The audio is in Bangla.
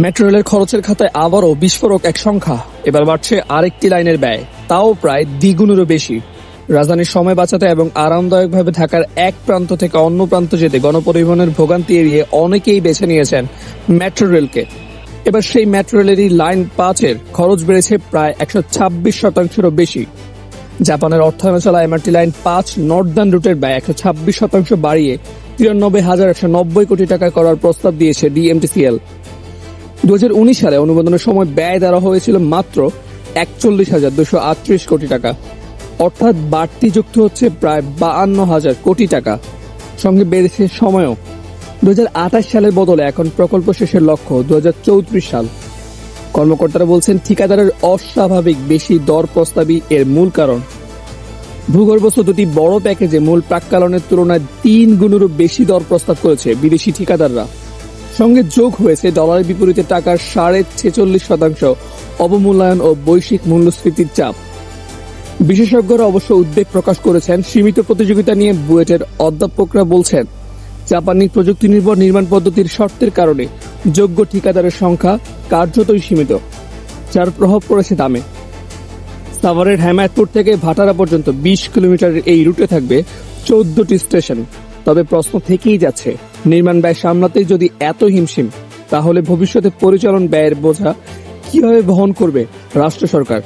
মেট্রো রেলের খরচের খাতায় আবারও বিস্ফোরক এক সংখ্যা। এবার বাড়ছে আরেকটি লাইনের ব্যয়, তাও প্রায় দ্বিগুণেরও বেশি। রাজধানীর সময় বাঁচাতে এবং আরামদায়কভাবে ঢাকার এক প্রান্ত থেকে অন্য প্রান্ত যেতে গণপরিবহনের ভোগান্তি এড়িয়ে অনেকেই বেছে নিয়েছেন মেট্রো রেলকে। এবার সেই মেট্রো রেলেরই লাইন 5-এর খরচ বেড়েছে প্রায় 126%-রও বেশি। জাপানের অর্থায়নে চলা এমআরটি লাইন 5 নর্দার্ন রুটের ব্যয় 126% বাড়িয়ে 93,190 কোটি টাকা করার প্রস্তাব দিয়েছে ডিএমটিসিএল। 2019 সালে অনুমোদনের সময় ব্যয় দেওয়া হয়েছিল মাত্র 41,238 কোটি টাকা, অর্থাৎ বাড়তি যুক্ত হচ্ছে প্রায় 52,000 কোটি টাকা। সঙ্গে বেড়েছে সময়ও। 2028 সালের বদলে এখন প্রকল্প শেষের লক্ষ্য 2034 সাল। কর্মকর্তারা বলছেন ঠিকাদারের অস্বাভাবিক বেশি দর প্রস্তাবই এর মূল কারণ। ভূগর্ভস্থ দুটি বড় প্যাকেজে মূল প্রাক্কালনের তুলনায় 3 গুণেরও বেশি দর প্রস্তাব করেছে বিদেশি ঠিকাদাররা। সঙ্গে যোগ হয়েছে ডলারের বিপরীতে টাকার 46.5% অবমূল্যায়ন ও বৈশ্বিক মূল্যস্ফীতির চাপ। বিশেষজ্ঞরা অবশ্য উদ্বেগ প্রকাশ করেছেন। সীমিত প্রতিযোগিতা নিয়ে বুয়েটের অধ্যাপকরা বলছেন, জাপানি প্রযুক্তি নির্ভর নির্মাণ পদ্ধতির শর্তের কারণে যোগ্য ঠিকাদারের সংখ্যা কার্যতই সীমিত, যার প্রভাব পড়েছে দামে। সাভারের হেমায়তপুর থেকে ভাটারা পর্যন্ত 20 কিলোমিটারের এই রুটে থাকবে 14টি স্টেশন। তবে প্রশ্ন থেকেই যাচ্ছে, নির্মাণ ব্যয় সামলাতেই যদি এত হিমশিম, তাহলে ভবিষ্যতে পরিচালন ব্যয়ের বোঝা কিভাবে বহন করবে রাষ্ট্র সরকার?